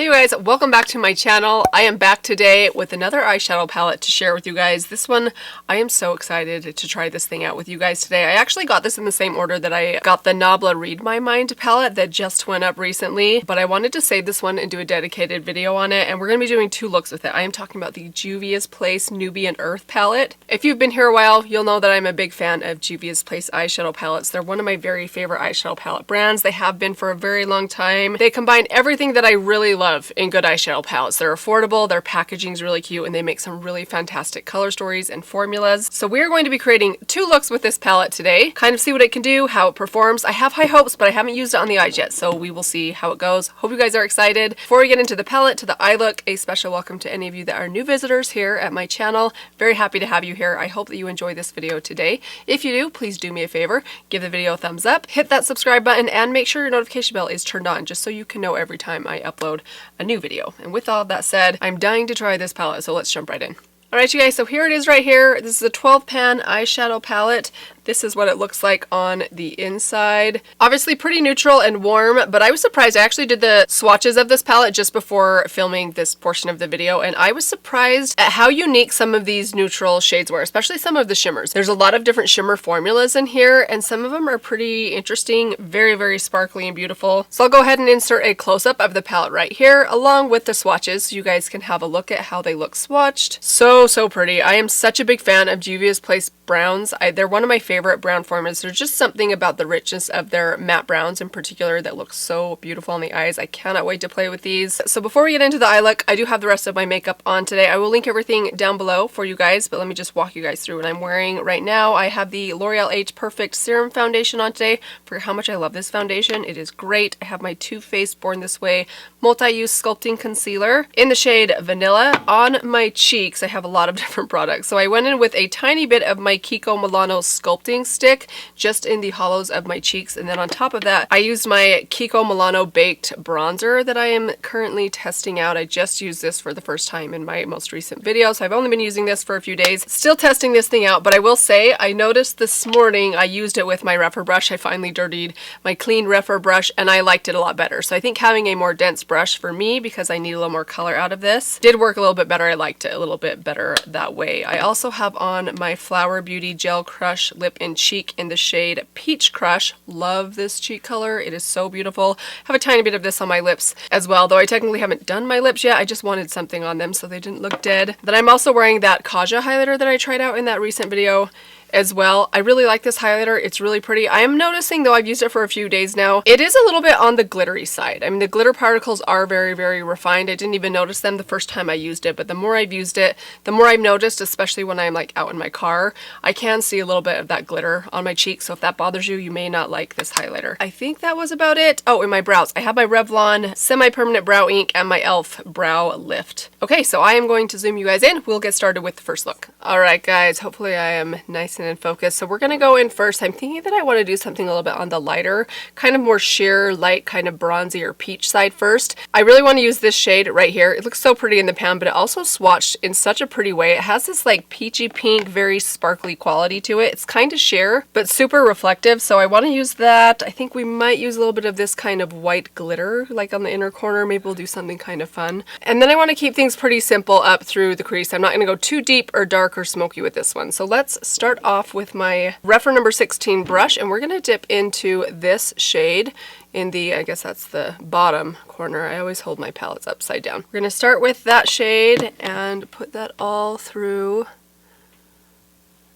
you guys, welcome back to my channel. I am back today with another eyeshadow palette to share with you guys. This one, I am so excited to try this thing out with you guys today. I actually got this in the same order that I got the Nabla Read My Mind palette that just went up recently, but I wanted to save this one and do a dedicated video on it, and we're going to be doing two looks with it. I am talking about the Juvia's Place Nubian Earth palette. If you've been here a while, you'll know that I'm a big fan of Juvia's Place eyeshadow palettes. They're one of my very favorite eyeshadow palette brands. They have been for a very long time. They combine everything that I really love in good eyeshadow palettes. They're affordable, their packaging is really cute, and they make some really fantastic color stories and formulas. So we're going to be creating two looks with this palette today, kind of see what it can do, how it performs. I have high hopes, but I haven't used it on the eyes yet, so we will see how it goes. Hope you guys are excited. Before we get into the palette, to the eye look, a special welcome to any of you that are new visitors here at my channel. Very happy to have you here. I hope that you enjoy this video today. If you do, please do me a favor, give the video a thumbs up, hit that subscribe button, and make sure your notification bell is turned on just so you can know every time I upload a new video. And with all that said, I'm dying to try this palette, so let's jump right in. Alright you guys, so here it is right here. This is a 12 pan eyeshadow palette. This is what it looks like on the inside. Obviously pretty neutral and warm, but I was surprised. I actually did the swatches of this palette just before filming this portion of the video, and I was surprised at how unique some of these neutral shades were, especially some of the shimmers. There's a lot of different shimmer formulas in here, and some of them are pretty interesting, very, very sparkly and beautiful. So I'll go ahead and insert a close-up of the palette right here, along with the swatches, so you guys can have a look at how they look swatched. So pretty. I am such a big fan of Juvia's Place browns. They're one of my favorite brown formulas. There's just something about the richness of their matte browns in particular that looks so beautiful on the eyes. I cannot wait to play with these. So before we get into the eye look, I do have the rest of my makeup on today. I will link everything down below for you guys, but let me just walk you guys through what I'm wearing right now. I have the L'Oreal Age Perfect Serum Foundation on today. For how much I love this foundation, it is great. I have my Too Faced Born This Way multi-use sculpting concealer in the shade Vanilla. On my cheeks, I have a lot of different products. So I went in with a tiny bit of my Kiko Milano sculpting stick just in the hollows of my cheeks, and then on top of that I used my Kiko Milano baked bronzer that I am currently testing out. I just used this for the first time in my most recent video, so I've only been using this for a few days. Still testing this thing out, but I will say I noticed this morning I used it with my Rephr brush. I finally dirtied my clean Rephr brush and I liked it a lot better. So I think having a more dense brush for me, because I need a little more color out of this, did work a little bit better. I liked it a little bit better that way. I also have on my Flower Beauty Gel Crush Lip and Cheek in the shade Peach Crush. Love this cheek color. It is so beautiful. I have a tiny bit of this on my lips as well, though I technically haven't done my lips yet. I just wanted something on them so they didn't look dead. Then I'm also wearing that Kaja highlighter that I tried out in that recent video as well. I really like this highlighter. It's really pretty. I am noticing, though I've used it for a few days now, it is a little bit on the glittery side. I mean, the glitter particles are very, very refined. I didn't even notice them the first time I used it, but the more I've used it, the more I've noticed, especially when I'm like out in my car, I can see a little bit of that glitter on my cheeks. So if that bothers you, you may not like this highlighter. I think that was about it. Oh, in my brows, I have my Revlon semi-permanent brow ink and my e.l.f. brow lift. Okay, so I am going to zoom you guys in. We'll get started with the first look. All right, guys, hopefully I am nice and in focus. So we're gonna go in first. I'm thinking that I want to do something a little bit on the lighter, kind of more sheer, light, kind of bronzy or peach side first. I really want to use this shade right here. It looks so pretty in the pan, but it also swatched in such a pretty way. It has this like peachy pink, very sparkly quality to it. It's kind of sheer, but super reflective. So I want to use that. I think we might use a little bit of this kind of white glitter, like on the inner corner. Maybe we'll do something kind of fun. And then I want to keep things pretty simple up through the crease. I'm not going to go too deep or dark or smoky with this one. So let's start off with my Rephr number 16 brush, and we're going to dip into this shade in the, I guess that's the bottom corner. I always hold my palettes upside down. We're going to start with that shade and put that all through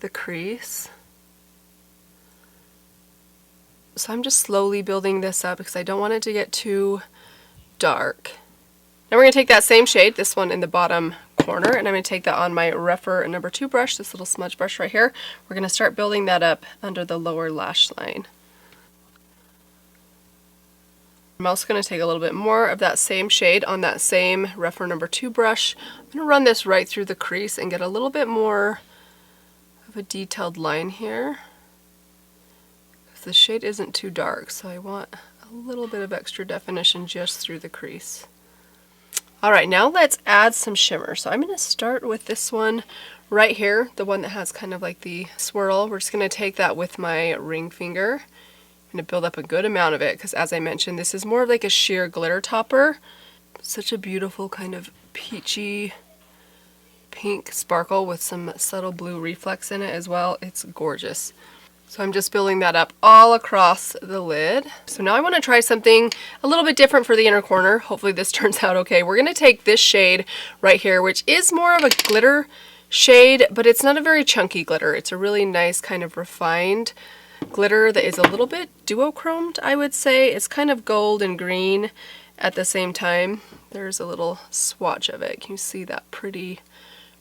the crease. So I'm just slowly building this up because I don't want it to get too dark. Now we're going to take that same shade, this one in the bottom corner, and I'm going to take that on my Rephr number 2 brush, this little smudge brush right here. We're going to start building that up under the lower lash line. I'm also going to take a little bit more of that same shade on that same Rephr number 2 brush. I'm going to run this right through the crease and get a little bit more of a detailed line here. The shade isn't too dark, so I want a little bit of extra definition just through the crease. Alright, now let's add some shimmer. So I'm going to start with this one right here, the one that has kind of like the swirl. We're just going to take that with my ring finger. I'm going to build up a good amount of it because, as I mentioned, this is more of like a sheer glitter topper. Such a beautiful kind of peachy pink sparkle with some subtle blue reflex in it as well. It's gorgeous. So I'm just building that up all across the lid. So now I want to try something a little bit different for the inner corner. Hopefully this turns out okay. We're going to take this shade right here, which is more of a glitter shade, but it's not a very chunky glitter. It's a really nice kind of refined glitter that is a little bit duochromed, I would say. It's kind of gold and green at the same time. There's a little swatch of it. Can you see that pretty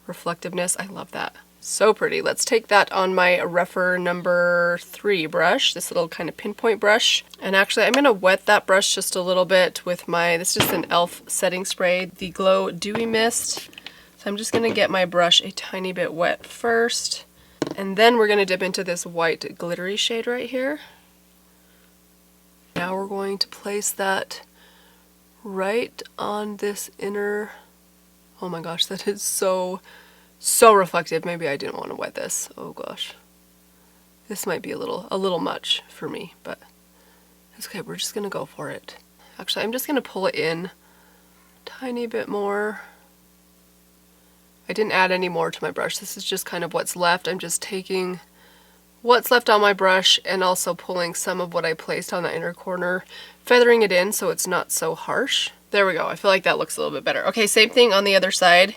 reflectiveness? I love that. So pretty. Let's take that on my Rephr number 3 brush, this little kind of pinpoint brush. And actually I'm going to wet that brush just a little bit with my, this is just an e.l.f. setting spray, the Glow Dewy Mist. So I'm just going to get my brush a tiny bit wet first. And then we're going to dip into this white glittery shade right here. Now we're going to place that right on this inner, oh my gosh, that is so reflective. Maybe I didn't want to wet this. Oh gosh. This might be a little much for me, but it's okay. We're just going to go for it. Actually, I'm just going to pull it in a tiny bit more. I didn't add any more to my brush. This is just kind of what's left. I'm just taking what's left on my brush and also pulling some of what I placed on the inner corner, feathering it in so it's not so harsh. There we go. I feel like that looks a little bit better. Okay, same thing on the other side.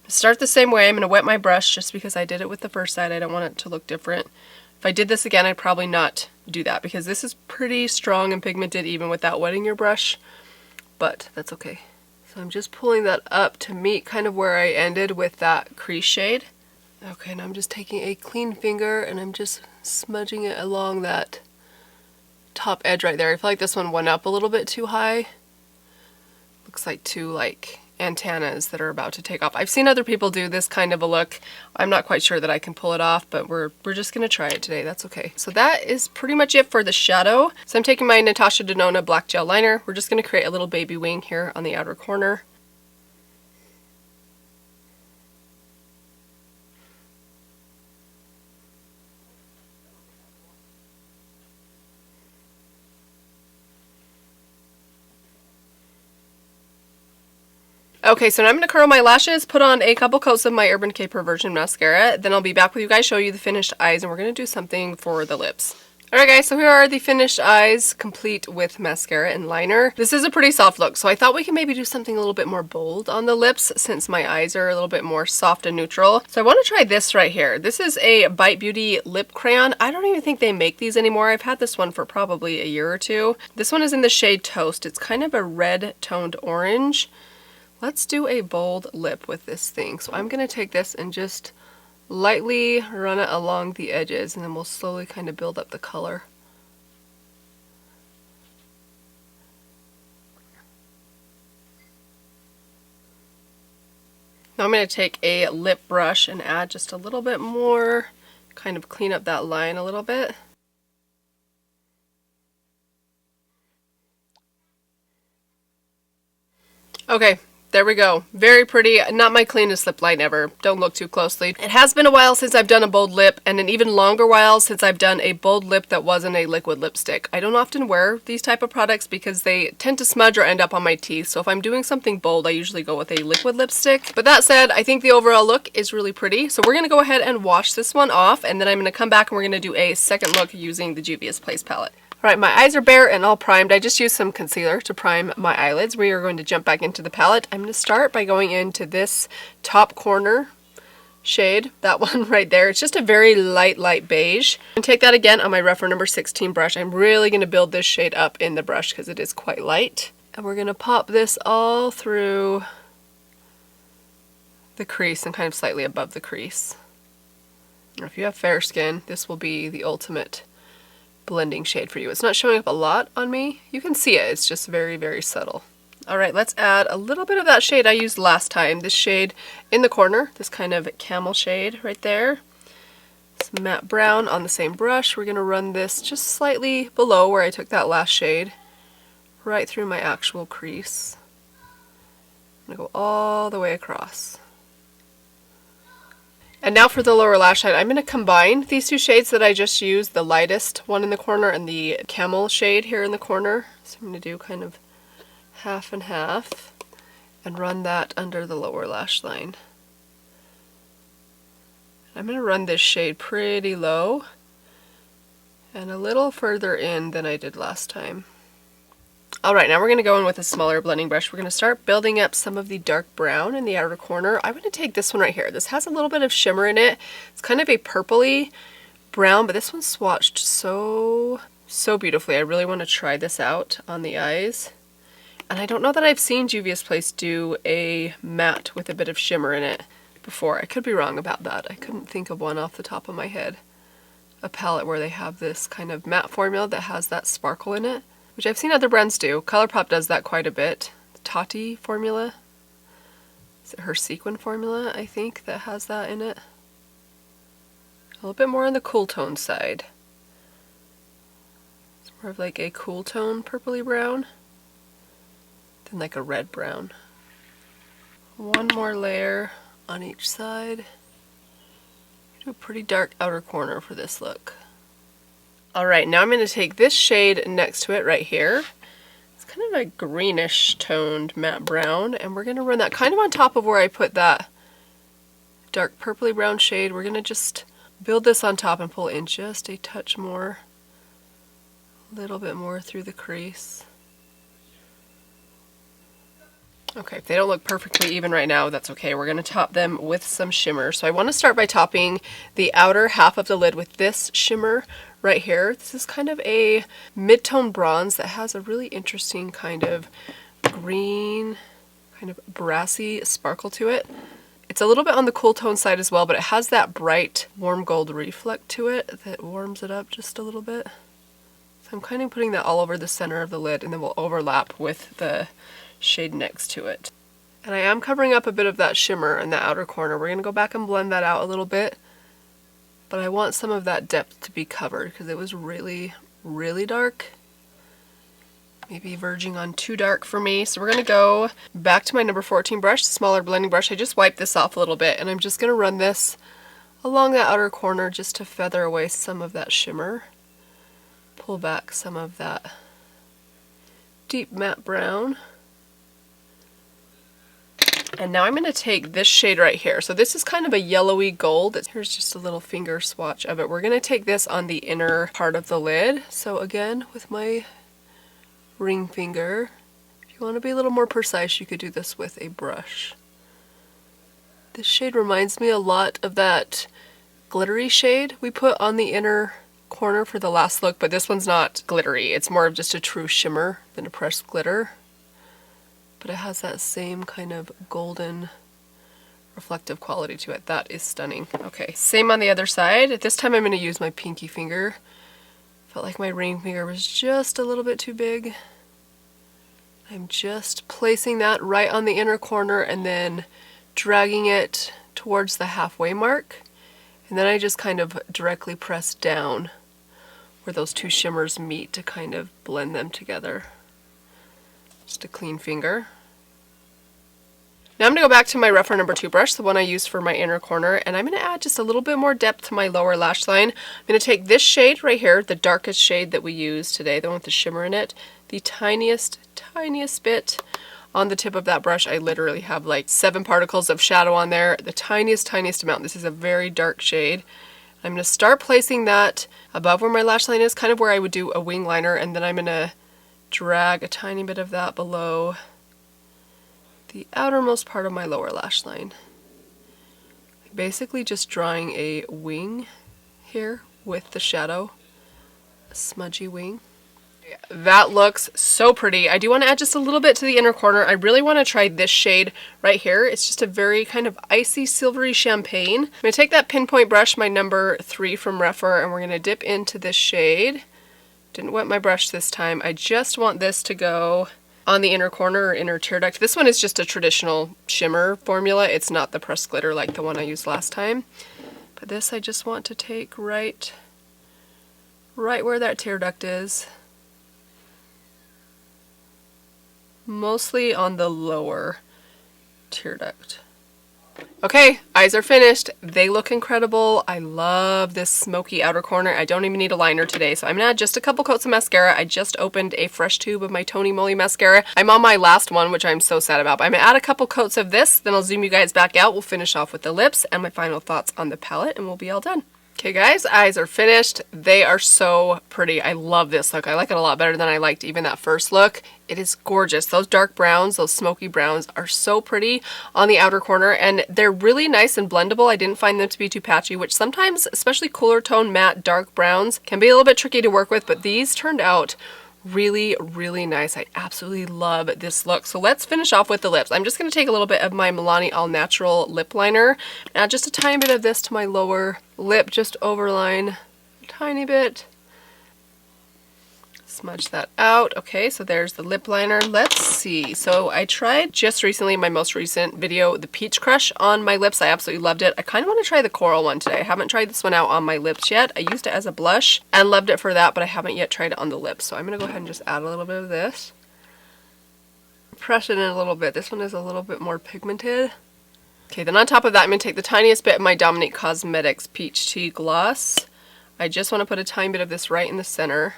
Start the same way. I'm going to wet my brush just because I did it with the first side. I don't want it to look different. If I did this again, I'd probably not do that because this is pretty strong and pigmented even without wetting your brush, but that's okay. So I'm just pulling that up to meet kind of where I ended with that crease shade. Okay, now I'm just taking a clean finger and I'm just smudging it along that top edge right there. I feel like this one went up a little bit too high. Looks like two antennas that are about to take off. I've seen other people do this kind of a look. I'm not quite sure that I can pull it off, but we're just gonna try it today. That's okay. So that is pretty much it for the shadow. So I'm taking my Natasha Denona black gel liner. We're just gonna create a little baby wing here on the outer corner. Okay, so now I'm going to curl my lashes, put on a couple coats of my Urban Decay Perversion mascara, then I'll be back with you guys, show you the finished eyes, and we're going to do something for the lips. Alright guys, so here are the finished eyes, complete with mascara and liner. This is a pretty soft look, so I thought we could maybe do something a little bit more bold on the lips since my eyes are a little bit more soft and neutral. So I want to try this right here. This is a Bite Beauty lip crayon. I don't even think they make these anymore. I've had this one for probably a year or two. This one is in the shade Toast. It's kind of a red toned orange. Let's do a bold lip with this thing. So I'm going to take this and just lightly run it along the edges, and then we'll slowly kind of build up the color. Now I'm going to take a lip brush and add just a little bit more, kind of clean up that line a little bit. Okay. There we go. Very pretty. Not my cleanest lip line ever. Don't look too closely. It has been a while since I've done a bold lip, and an even longer while since I've done a bold lip that wasn't a liquid lipstick. I don't often wear these type of products because they tend to smudge or end up on my teeth, so if I'm doing something bold, I usually go with a liquid lipstick. But that said, I think the overall look is really pretty, so we're going to go ahead and wash this one off, and then I'm going to come back and we're going to do a second look using the Juvia's Place palette. Alright, my eyes are bare and all primed. I just used some concealer to prime my eyelids. We are going to jump back into the palette. I'm going to start by going into this top corner shade, that one right there. It's just a very light beige. And take that again on my Rephr number 16 brush. I'm really going to build this shade up in the brush because it is quite light. And we're going to pop this all through the crease and kind of slightly above the crease. Now, if you have fair skin, this will be the ultimate blending shade for you. It's not showing up a lot on me. You can see it. It's just very subtle. Alright, let's add a little bit of that shade I used last time. This shade in the corner, this kind of camel shade right there. Some matte brown on the same brush. We're going to run this just slightly below where I took that last shade, right through my actual crease. I'm going to go all the way across. And now for the lower lash line, I'm going to combine these two shades that I just used, the lightest one in the corner and the camel shade here in the corner. So I'm going to do kind of half and half. and run that under the lower lash line. I'm going to run this shade pretty low and a little further in than I did last time. Alright, now we're going to go in with a smaller blending brush. We're going to start building up some of the dark brown in the outer corner. I'm going to take this one right here. This has a little bit of shimmer in it. It's kind of a purpley brown, but this one's swatched so beautifully. I really want to try this out on the eyes. And I don't know that I've seen Juvia's Place do a matte with a bit of shimmer in it before. I could be wrong about that. I couldn't think of one off the top of my head. A palette where they have this kind of matte formula that has that sparkle in it, which I've seen other brands do. ColourPop does that quite a bit. The Tati formula, is it her sequin formula, I think, that has that in it. A little bit more on the cool tone side. It's more of like a cool tone purpley brown than like a red brown. One more layer on each side. Do a pretty dark outer corner for this look. Alright, now I'm going to take this shade next to it right here. It's kind of a greenish toned matte brown, and we're going to run that kind of on top of where I put that dark purpley brown shade. We're going to just build this on top and pull in just a touch more, a little bit more through the crease. Okay, if they don't look perfectly even right now, that's okay. We're going to top them with some shimmer. So I want to start by topping the outer half of the lid with this shimmer right here. This is kind of a mid-tone bronze that has a really interesting kind of green, kind of brassy sparkle to it. It's a little bit on the cool tone side as well, but it has that bright warm gold reflect to it that warms it up just a little bit. So I'm kind of putting that all over the center of the lid, and then we'll overlap with the shade next to it. And I am covering up a bit of that shimmer in the outer corner. We're going to go back and blend that out a little bit, but I want some of that depth to be covered because it was really dark, maybe verging on too dark for me. So we're going to go back to my number 14 brush, the smaller blending brush. I just wiped this off a little bit, and I'm just going to run this along that outer corner just to feather away some of that shimmer, pull back some of that deep matte brown. And now I'm going to take this shade right here. So this is kind of a yellowy gold. Here's just a little finger swatch of it. We're going to take this on the inner part of the lid. So again, with my ring finger, if you want to be a little more precise, you could do this with a brush. This shade reminds me a lot of that glittery shade we put on the inner corner for the last look, but this one's not glittery. It's more of just a true shimmer than a pressed glitter. But it has that same kind of golden reflective quality to it. That is stunning. Okay, same on the other side. This time I'm going to use my pinky finger. Felt like my ring finger was just a little bit too big. I'm just placing that right on the inner corner and then dragging it towards the halfway mark. And then I just kind of directly press down where those two shimmers meet to kind of blend them together. Just a clean finger. Now I'm going to go back to my rougher number 2 brush, the one I used for my inner corner, and I'm going to add just a little bit more depth to my lower lash line. I'm going to take this shade right here, the darkest shade that we used today, the one with the shimmer in it, the tiniest bit on the tip of that brush. I literally have like 7 particles of shadow on there, the tiniest amount. This is a very dark shade. I'm going to start placing that above where my lash line is, kind of where I would do a wing liner, and then I'm going to drag a tiny bit of that below the outermost part of my lower lash line. Basically just drawing a wing here with the shadow, a smudgy wing. That looks so pretty. I do want to add just a little bit to the inner corner. I really want to try this shade right here. It's just a very kind of icy silvery champagne. I'm going to take that pinpoint brush, my number 3 from Refer, and we're going to dip into this shade. Didn't wet my brush this time. I just want this to go on the inner corner or inner tear duct. This one is just a traditional shimmer formula. It's not the pressed glitter like the one I used last time. But this I just want to take right where that tear duct is. Mostly on the lower tear duct Okay, eyes are finished. They look incredible. I love this smoky outer corner. I don't even need a liner today, so I'm gonna add just a couple coats of mascara. I just opened a fresh tube of my Tony Moly mascara. I'm on my last one, which I'm so sad about, but I'm gonna add a couple coats of this, then I'll zoom you guys back out. We'll finish off with the lips and my final thoughts on the palette, and we'll be all done. Okay guys, eyes are finished. They are so pretty. I love this look. I like it a lot better than I liked even that first look. It is gorgeous. Those dark browns, those smoky browns are so pretty on the outer corner, and they're really nice and blendable. I didn't find them to be too patchy, which sometimes, especially cooler tone matte dark browns, can be a little bit tricky to work with, but these turned out really, really nice. I absolutely love this look. So let's finish off with the lips. I'm just going to take a little bit of my Milani All Natural lip liner, add just a tiny bit of this to my lower lip, just overline a tiny bit. Smudge that out. Okay, so there's the lip liner. Let's see. So I tried just recently, my most recent video, the Peach Crush on my lips. I absolutely loved it. I kind of want to try the coral one today. I haven't tried this one out on my lips yet. I used it as a blush and loved it for that, but I haven't yet tried it on the lips. So I'm going to go ahead and just add a little bit of this. Press it in a little bit. This one is a little bit more pigmented. Okay, then on top of that, I'm going to take the tiniest bit of my Dominique Cosmetics Peach Tea Gloss. I just want to put a tiny bit of this right in the center.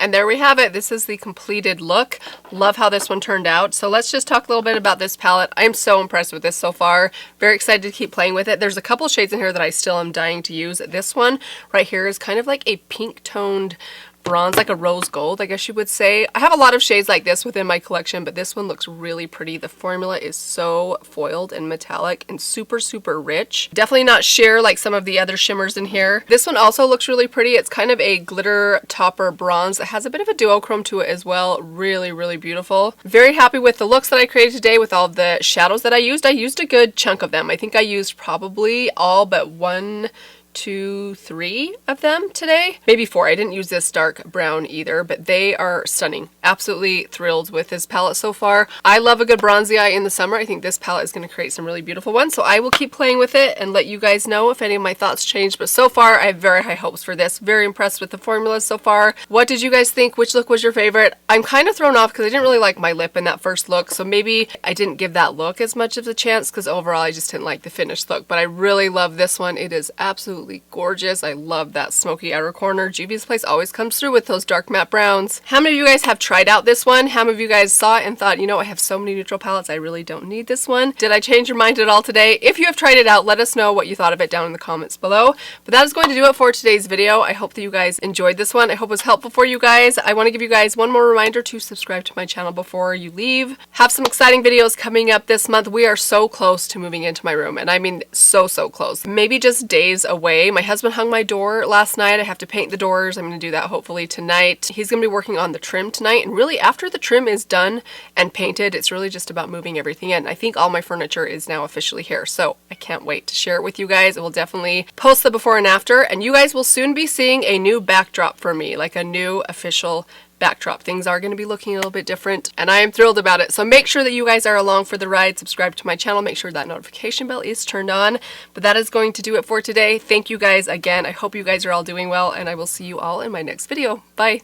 And there we have it. This is the completed look. Love how this one turned out. So let's just talk a little bit about this palette. I am so impressed with this so far. Very excited to keep playing with it. There's a couple shades in here that I still am dying to use. This one right here is kind of like a pink toned bronze, like a rose gold, I guess you would say. I have a lot of shades like this within my collection, but this one looks really pretty. The formula is so foiled and metallic and super, super rich. Definitely not sheer like some of the other shimmers in here. This one also looks really pretty. It's kind of a glitter topper bronze. It has a bit of a duochrome to it as well. Really, really beautiful. Very happy with the looks that I created today with all of the shadows that I used. I used a good chunk of them. I think I used probably all but 1, 2, 3 of them today. Maybe 4. I didn't use this dark brown either, but they are stunning. Absolutely thrilled with this palette so far. I love a good bronzy eye in the summer. I think this palette is going to create some really beautiful ones, so I will keep playing with it and let you guys know if any of my thoughts change. But so far, I have very high hopes for this. Very impressed with the formulas so far. What did you guys think? Which look was your favorite? I'm kind of thrown off because I didn't really like my lip in that first look, so maybe I didn't give that look as much of a chance because overall I just didn't like the finished look. But I really love this one. It is absolutely gorgeous. I love that smoky outer corner. Juvia's Place always comes through with those dark matte browns. How many of you guys have tried out this one? How many of you guys saw it and thought, you know, I have so many neutral palettes, I really don't need this one? Did I change your mind at all today? If you have tried it out, let us know what you thought of it down in the comments below. But that is going to do it for today's video. I hope that you guys enjoyed this one. I hope it was helpful for you guys. I want to give you guys one more reminder to subscribe to my channel before you leave. Have some exciting videos coming up this month. We are so close to moving into my room, and I mean so close. Maybe just days away. My husband hung my door last night. I have to paint the doors. I'm going to do that hopefully tonight. He's going to be working on the trim tonight, and really after the trim is done and painted, it's really just about moving everything in. I think all my furniture is now officially here, so I can't wait to share it with you guys. I will definitely post the before and after, and you guys will soon be seeing a new backdrop for me, like a new official backdrop. Things are going to be looking a little bit different, and I am thrilled about it. So make sure that you guys are along for the ride. Subscribe to my channel. Make sure that notification bell is turned on. But that is going to do it for today. Thank you guys again. I hope you guys are all doing well, and I will see you all in my next video. Bye.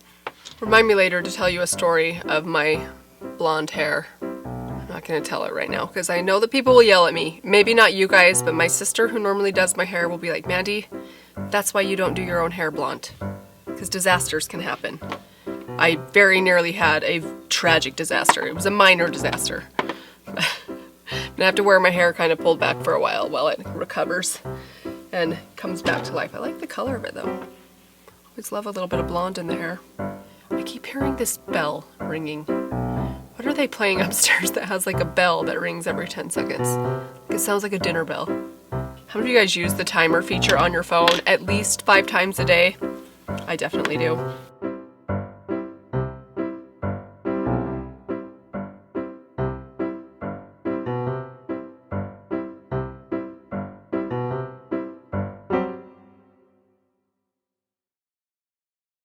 Remind me later to tell you a story of my blonde hair. I'm not going to tell it right now because I know that people will yell at me. Maybe not you guys, but my sister who normally does my hair will be like, Mandy, that's why you don't do your own hair blonde, because disasters can happen. I very nearly had a tragic disaster. It was a minor disaster. I'm gonna have to wear my hair kind of pulled back for a while it recovers and comes back to life. I like the color of it though. Always love a little bit of blonde in the hair. I keep hearing this bell ringing. What are they playing upstairs that has like a bell that rings every 10 seconds? It sounds like a dinner bell. How many of you guys use the timer feature on your phone at least 5 times a day? I definitely do.